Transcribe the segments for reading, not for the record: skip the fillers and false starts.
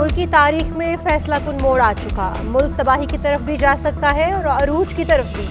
मुल्क की तारीख में फैसला कुन मोड़ आ चुका। मुल्क तबाही की तरफ भी जा सकता है और अरूज की तरफ भी।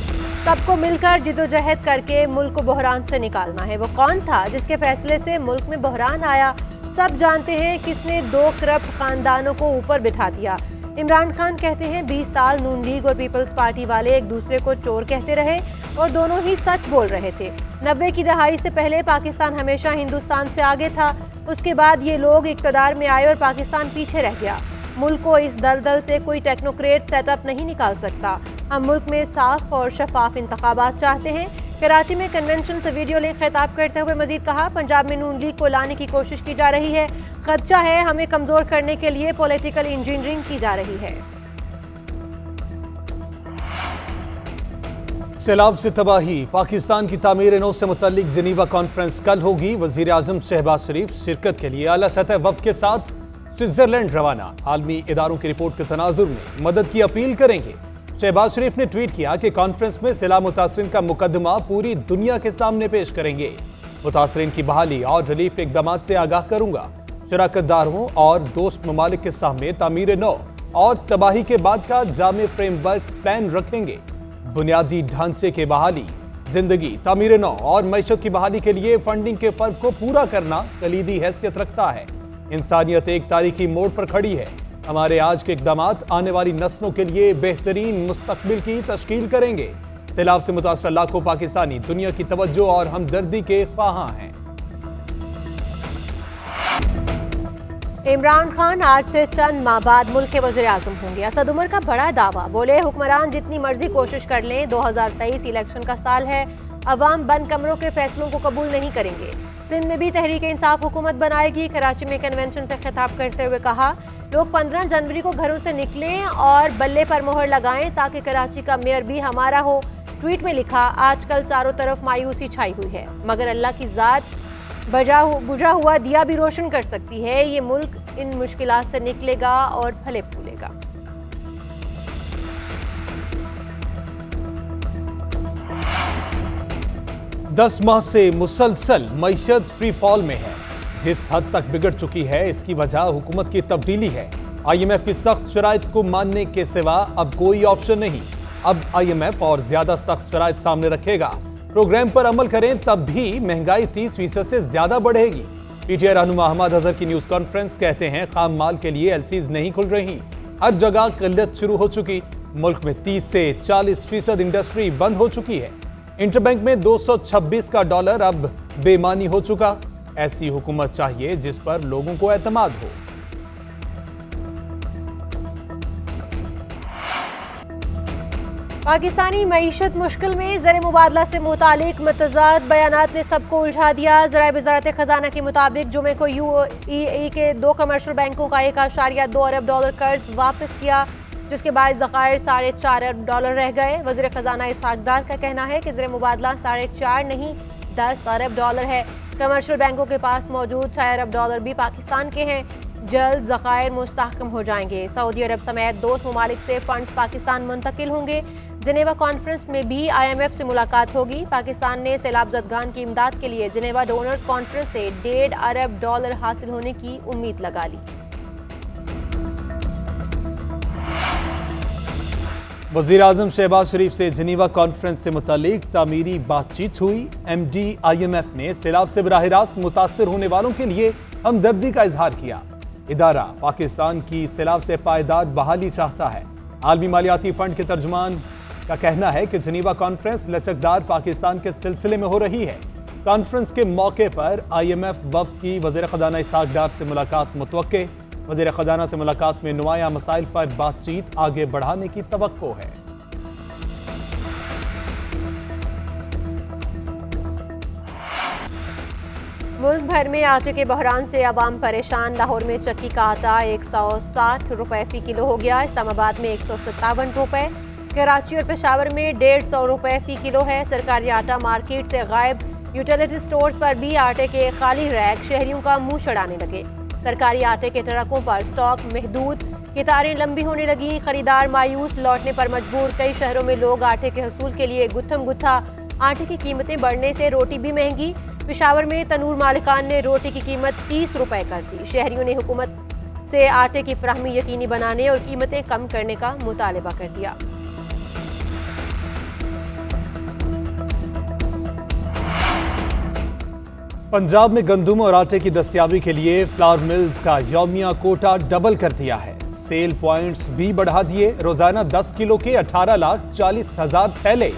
सबको मिलकर जिदोजहद करके मुल्क को बहरान से निकालना है। वो कौन था जिसके फैसले से मुल्क में बहरान आया? सब जानते हैं किसने 2 करप्ट खानदानों को ऊपर बिठा दिया। इमरान खान कहते हैं 20 साल नून लीग और पीपल्स पार्टी वाले एक दूसरे को चोर कहते रहे और दोनों ही सच बोल रहे थे। 90 की दहाई से पहले पाकिस्तान हमेशा हिंदुस्तान से आगे था। उसके बाद ये लोग इक़्तिदार में आए और पाकिस्तान पीछे रह गया। मुल्क को इस दलदल से कोई टेक्नोक्रेट सेटअप नहीं निकाल सकता। हम मुल्क में साफ और शफाफ इंतखाबात चाहते हैं। कराची में कन्वेंशन से वीडियो लिंक खिताब करते हुए मजीद कहा, पंजाब में नून लीग को लाने की कोशिश की जा रही है। खर्चा है, हमें कमजोर करने के लिए पॉलिटिकल इंजीनियरिंग की जा रही है। सैलाब से तबाही, पाकिस्तान की तामीर-ए-नौ से मुतल्लिक जिनीवा कॉन्फ्रेंस कल होगी। वजीर आजम शहबाज शरीफ शिरकत के लिए आला सतह वफ़द के साथ स्विट्जरलैंड रवाना। आलमी इदारों की रिपोर्ट के तनाजुर में मदद की अपील करेंगे। शहबाज शरीफ ने ट्वीट किया कि कॉन्फ्रेंस में सैलाब मुतासरीन का मुकदमा पूरी दुनिया के सामने पेश करेंगे। मुतासरीन की बहाली और रिलीफ इकदाम से आगाह करूंगा। शराकतदारों और दोस्त ममालिक के सामने तामीर-ए-नौ और तबाही के बाद का जामे फ्रेमवर्क प्लान रखेंगे। बुनियादी ढांचे के बहाली, जिंदगी, तामीर-ए-नौ और मईशत की बहाली के लिए फंडिंग के फर्क को पूरा करना कलीदी हैसियत रखता है। इंसानियत एक तारीखी मोड़ पर खड़ी है। हमारे आज के इकदाम आने वाली नस्लों के लिए बेहतरीन मुस्तकबिल की तश्कील करेंगे। सैलाब से मुतासर लाखों पाकिस्तानी दुनिया की तवज्जो और हमदर्दी के ख्वाहां हैं। इमरान खान आज से चंद माह बाद मुल्क के वज़ीर आज़म होंगे। असद उमर का बड़ा दावा, बोले हुक्मरान जितनी मर्जी कोशिश कर लें, 2023 इलेक्शन का साल है। अवाम बंद कमरों के फैसलों को कबूल नहीं करेंगे। सिंध में भी तहरीक इंसाफ हुकूमत बनाएगी। कराची में कन्वेंशन से खिताब करते हुए कहा, लोग 15 जनवरी को घरों से निकलें और बल्ले पर मोहर लगाएं ताकि कराची का मेयर भी हमारा हो। ट्वीट में लिखा, आजकल चारों तरफ मायूसी छाई हुई है, मगर अल्लाह की ज़ात बुझा हुआ दिया भी रोशन कर सकती है। ये मुल्क इन मुश्किलात से निकलेगा और फले फूलेगा। दस माह से मुसलसल मईशत फ्री फॉल में है। जिस हद तक बिगड़ चुकी है, इसकी वजह हुकूमत की तब्दीली है। IMF की सख्त शराइत को मानने के सिवा अब कोई ऑप्शन नहीं। अब IMF और ज्यादा सख्त शराइत सामने रखेगा। प्रोग्राम पर अमल करें तब भी महंगाई 30% से ज्यादा बढ़ेगी। PTI रहनुमा अहमद अजहर की न्यूज कॉन्फ्रेंस कहते हैं, खाम माल के लिए LCs नहीं खुल रही। हर जगह किल्लत शुरू हो चुकी। मुल्क में 30 से 40% इंडस्ट्री बंद हो चुकी है। इंटरबैंक में 226 का डॉलर अब बेमानी हो चुका। ऐसी हुकूमत चाहिए जिस पर लोगों को एतमाद हो। पाकिस्तानी मईशत मुश्किल में, ज़र मुबादला से मुतालिक मतजाद बयानात ने सबको उलझा दिया। ज़राए वज़ारत खजाना के मुताबिक जुमे को UAE के 2 कमर्शियल बैंकों का 1.2 अरब डॉलर कर्ज वापस किया, जिसके बाद ज़खायर 4.5 अरब डॉलर रह गए। वज़ीर खजाना इसहाक डार का कहना है कि ज़र मुबादला 4.5 नहीं 10 अरब डॉलर है। कमर्शियल बैंकों के पास मौजूद 6 अरब डॉलर भी पाकिस्तान के हैं। जल्द ज़खायर मुस्तहकम हो जाएंगे। सऊदी अरब समेत दोस्त ममालिक से फंड्स पाकिस्तान मुंतकिल होंगे। जिनेवा कॉन्फ्रेंस में भी IMF से मुलाकात होगी। पाकिस्तान ने सैलाब ज़दगान की इमदाद के लिए जिनेवा डोनर्स कॉन्फ्रेंस से 1.5 अरब डॉलर हासिल होने की उम्मीद लगा ली। वज़ीर आज़म शहबाज शरीफ से जिनीवा कॉन्फ्रेंस से मुतालिक तामीरी बातचीत हुई। MD IMF ने सैलाब से बराह रास्त मुतासर होने वालों के लिए हमदर्दी का इजहार किया। इदारा पाकिस्तान की सैलाब से पायदार बहाली चाहता है। आलमी मालियाती फंड के तर्जुमान का कहना है कि जिनीवा कॉन्फ्रेंस लचकदार पाकिस्तान के सिलसिले में हो रही है। कॉन्फ्रेंस के मौके पर IMF वफ़द की वज़ीर खजाना इसहाक डार से मुलाकात मुतवक्के। वज़ीर खजाना से मुलाकात में नुमाया मसाइल पर बातचीत आगे बढ़ाने की तवक्को है। मुल्क भर में आटे के बहरान से आवाम परेशान। लाहौर में चक्की का आटा 160 रुपए फी किलो हो गया। इस्लामाबाद में 157 रुपए। कराची और पेशावर में 150 रुपए फी किलो है। सरकारी आटा मार्केट से गायब। यूटिलिटी स्टोर्स पर भी आटे के खाली रैक शहरियों का मुंह चढ़ाने लगे। सरकारी आटे के ट्रकों पर स्टॉक महदूद। कतारें लंबी होने लगी। खरीदार मायूस, लौटने पर मजबूर। कई शहरों में लोग आटे के हसूल के लिए गुत्थम गुत्था। आटे की कीमतें बढ़ने से रोटी भी महंगी। पेशावर में तनूर मालिकान ने रोटी की कीमत 30 रुपए कर दी। शहरियों ने हुकूमत से आटे की फराहमी यकीनी बनाने और कीमतें कम करने का मुतालबा कर दिया। पंजाब में गंदम और आटे की दस्तयाबी के लिए फ्लावर मिल्स का यौमिया कोटा डबल कर दिया है। सेल पॉइंट्स भी बढ़ा दिए। रोजाना 10 किलो के 18,40,000 थैले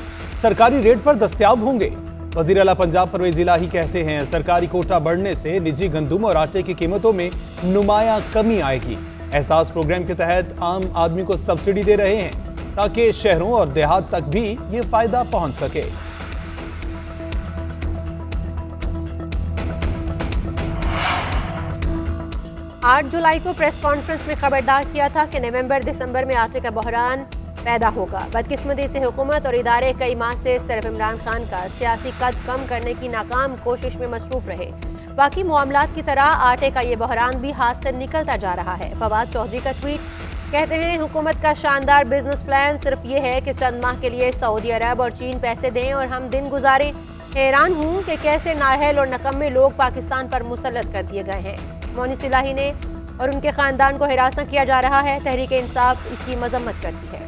सरकारी रेट पर दस्तयाब होंगे। वजीर आला पंजाब परवेज इलाही कहते हैं सरकारी कोटा बढ़ने से निजी गंदम और आटे की कीमतों में नुमाया कमी आएगी। एहसास प्रोग्राम के तहत आम आदमी को सब्सिडी दे रहे हैं ताकि शहरों और देहात तक भी ये फायदा पहुंच सके। 8 जुलाई को प्रेस कॉन्फ्रेंस में खबरदार किया था कि नवंबर दिसंबर में आटे का बहरान पैदा होगा। बदकिस्मती से हुकूमत और इदारे कई माह से सिर्फ इमरान खान का सियासी कद कम करने की नाकाम कोशिश में मसरूफ रहे। बाकी मामलात की तरह आटे का ये बहरान भी हाथ से निकलता जा रहा है। फवाद चौधरी का ट्वीट, कहते हैं हुकूमत का शानदार बिजनेस प्लान सिर्फ ये है कि चंद माह के लिए सऊदी अरब और चीन पैसे दें और हम दिन गुजारें। हैरान हूँ कि कैसे नाअहल और नकम्मे लोग पाकिस्तान पर मुसल्लत कर दिए गए हैं। मोनिस इलाही ने और उनके खानदान को हिरासत किया जा रहा है। तहरीक इंसाफ इसकी मजम्मत करती है।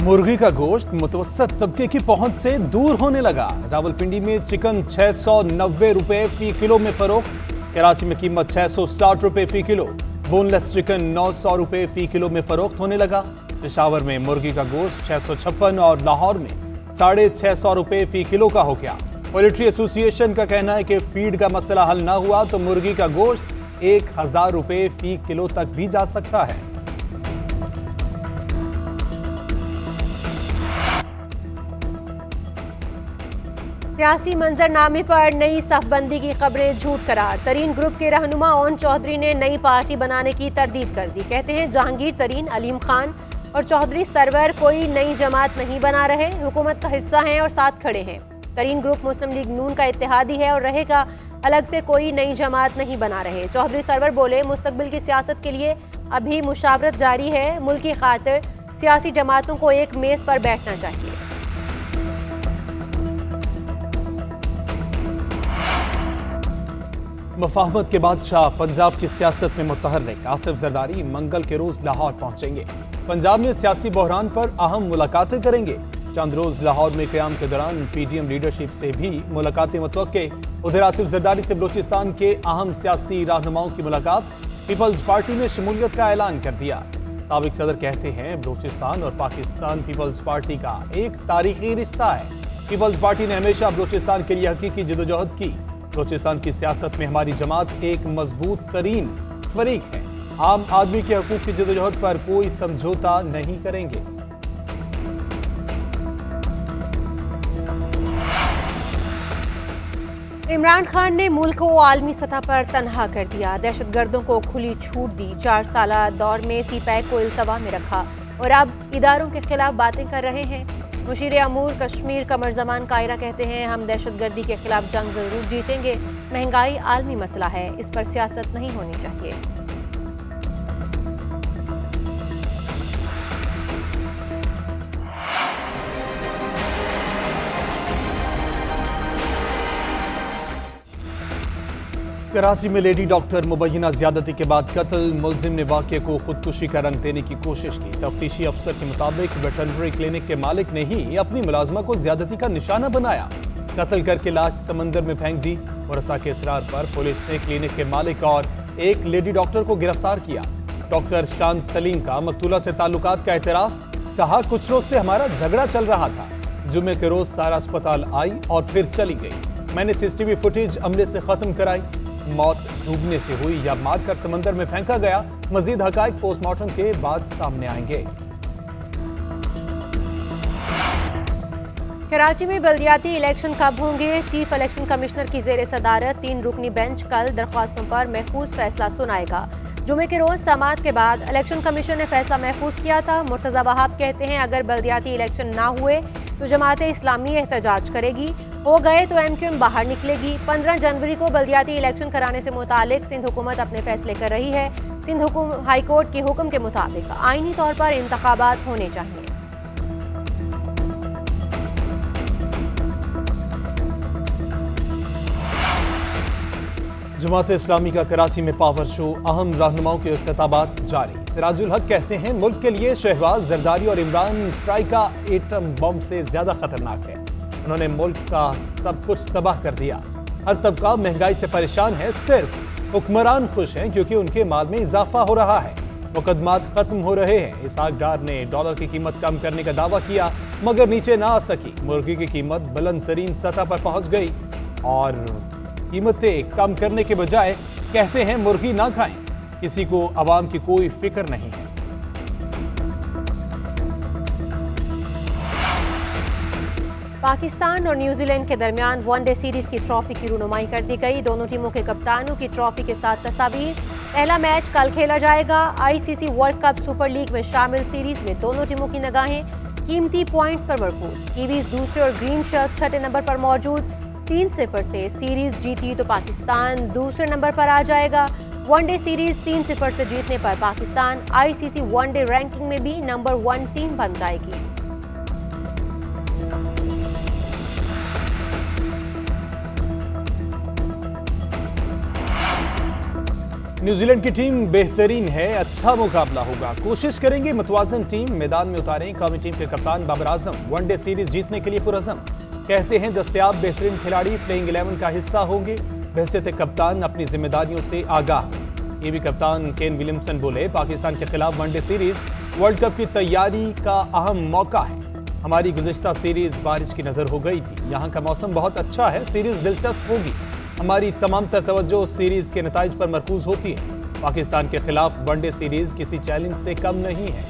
मुर्गी का गोश्त मुतवस्सत तबके की पहुंच से दूर होने लगा। रावलपिंडी में चिकन 690 रुपए फी किलो में फरोख्त। कराची में कीमत 660 रुपए फी किलो। बोनलेस चिकन 900 रुपए फी किलो में फरोख्त होने लगा। पेशावर में मुर्गी का गोश्त 656 और लाहौर में 650 रुपए फी किलो का हो गया। पोल्ट्री एसोसिएशन का कहना है कि फीड का मसला हल ना हुआ तो मुर्गी का गोश्त 1000 रुपए फी किलो तक भी जा सकता है। सियासी मंजरनामे पर नई सफबंदी की खबरें झूठ करार। तरीन ग्रुप के रहनुमा ओन चौधरी ने नई पार्टी बनाने की तरदीद कर दी। कहते हैं जहांगीर तरीन, अलीम खान और चौधरी सरवर कोई नई जमात नहीं बना रहे, हुकूमत का हिस्सा हैं और साथ खड़े हैं। तरीन ग्रुप मुस्लिम लीग नून का इत्तेहादी है और रहेगा, अलग से कोई नई जमात नहीं बना रहे। चौधरी सरवर बोले, मुस्तकबिल की सियासत के लिए अभी मुशावरत जारी है। मुल्क की खातिर सियासी जमातों को एक मेज पर बैठना चाहिए। मफाहमत के बादशाह पंजाब की सियासत में मुतहर्रिक आसिफ जरदारी मंगल के रोज लाहौर पहुंचेंगे। पंजाब में सियासी बहरान पर अहम मुलाकातें करेंगे। चंद रोज लाहौर में क़याम के दौरान पीडीएम लीडरशिप से भी मुलाकातें मुतवक्के। उधर आसिफ जरदारी से बलूचिस्तान के अहम सियासी रहनुमाओं की मुलाकात। पीपल्स पार्टी ने शमूलियत का ऐलान कर दिया। साबिक सदर कहते हैं बलूचिस्तान और पाकिस्तान पीपल्स पार्टी का एक तारीखी रिश्ता है। पीपल्स पार्टी ने हमेशा बलूचिस्तान के लिए हकीकी जदोजहद की। बलूचिस्तान की सियासत में हमारी जमात एक मजबूत तरीन फरीक है। आम आदमी के हकूक की जदोजहद पर कोई समझौता नहीं करेंगे। इमरान खान ने मुल्क को आलमी सतह पर तनहा कर दिया। दहशतगर्दों को खुली छूट दी। 4 साल दौर में सीपैक को इल्तवा में रखा और अब इदारों के खिलाफ बातें कर रहे हैं। मुशीर अमूर कश्मीर कमर जमान कायरा कहते हैं, हम दहशतगर्दी के खिलाफ जंग जरूर जीतेंगे। महंगाई आलमी मसला है, इस पर सियासत नहीं होनी चाहिए। कराची में लेडी डॉक्टर मुबैना ज्यादती के बाद कत्ल। मुलजिम ने वाक़े को खुदकुशी का रंग देने की कोशिश की। तफ्तीशी अफसर के मुताबिक वेटरनरी क्लिनिक के मालिक ने ही अपनी मुलाजमा को ज्यादती का निशाना बनाया। कत्ल करके लाश समंदर में फेंक दी। वरसा के इसरार पर पुलिस ने क्लिनिक के मालिक और एक लेडी डॉक्टर को गिरफ्तार किया। डॉक्टर शान सलीम का मकतूला से ताल्लुकात का एतराफ। कहा, कुछ रोज से हमारा झगड़ा चल रहा था। जुम्मे के रोज सारा अस्पताल आई और फिर चली गई। मैंने सीसीटीवी फुटेज अमले से खत्म कराई। मौत डूबने से हुई या मारकर समंदर में फेंका गया, मजीद हकायक पोस्टमार्टम के बाद सामने आएंगे। कराची में बल्दियाती इलेक्शन कब होंगे? चीफ इलेक्शन कमिश्नर की जेर सदारत 3 रुकनी बेंच कल दरख्वास्तों पर महफूज फैसला सुनाएगा। जुमे के रोज समाअत के बाद इलेक्शन कमीशन ने फैसला महफूज किया था। मुर्तजा वहाब कहते हैं, अगर बल्दियाती इलेक्शन ना हुए तो जमात इस्लामी एहतजाज करेगी। हो गए तो MQM बाहर निकलेगी। 15 जनवरी को बल्दियाती इलेक्शन कराने से मुतालिक सिंध हुकूमत अपने फैसले कर रही है। सिंध हाई कोर्ट के हुक्म के मुताबिक आईनी तौर पर इंतखाबात होने चाहिए। जमात इस्लामी का कराची में पावर शो, अहम रहनुमाओं के खिताबात जारी। सिराजुल हक कहते हैं मुल्क के लिए शहबाज, जरदारी और इमरान स्ट्राइका एटम बम से ज्यादा खतरनाक है। उन्होंने मुल्क का सब कुछ तबाह कर दिया। हर तबका महंगाई से परेशान है, सिर्फ हुक्मरान खुश हैं क्योंकि उनके माल में इजाफा हो रहा है। मुकदमात खत्म हो रहे हैं। इसहाक डार ने डॉलर की कीमत कम करने का दावा किया मगर नीचे ना आ सकी। मुर्गी की कीमत बुलंद तरीन सतह पर पहुंच गई और कीमतें कम करने के बजाय कहते हैं मुर्गी ना खाएं। किसी को आवाम की कोई फिक्र नहीं है। पाकिस्तान और न्यूजीलैंड के दरमियान वनडे सीरीज की ट्रॉफी की रुनुमाई कर दी गई। दोनों टीमों के कप्तानों की ट्रॉफी के साथ तस्वीर। पहला मैच कल खेला जाएगा। ICC world cup super league में शामिल सीरीज में दोनों टीमों की निगाहें कीमती पॉइंट्स पर मरकूज। कीवीज दूसरे और ग्रीन शर्ट छठे नंबर पर मौजूद। 3-0 से सीरीज जीती तो पाकिस्तान दूसरे नंबर पर आ जाएगा। वनडे सीरीज 3-0 से जीतने पर पाकिस्तान आईसीसी वनडे रैंकिंग में भी नंबर 1 टीम बन जाएगी। न्यूजीलैंड की टीम बेहतरीन है, अच्छा मुकाबला होगा। कोशिश करेंगे मुतवाजन टीम मैदान में उतारें। कौमी टीम के कप्तान बाबर आजम वनडे सीरीज जीतने के लिए पुरअज़म। कहते हैं दस्तयाब बेहतरीन खिलाड़ी प्लेइंग 11 का हिस्सा होंगे। बहैसियत कप्तान अपनी जिम्मेदारियों से आगाह। ये भी कप्तान केन विलियमसन बोले, पाकिस्तान के खिलाफ वनडे सीरीज वर्ल्ड कप की तैयारी का अहम मौका है। हमारी गुज़िश्ता सीरीज बारिश की नजर हो गई थी। यहाँ का मौसम बहुत अच्छा है, सीरीज दिलचस्प होगी। हमारी तमाम तवज्जो सीरीज के नताइज पर मरकूज होती है। पाकिस्तान के खिलाफ वनडे सीरीज किसी चैलेंज से कम नहीं है।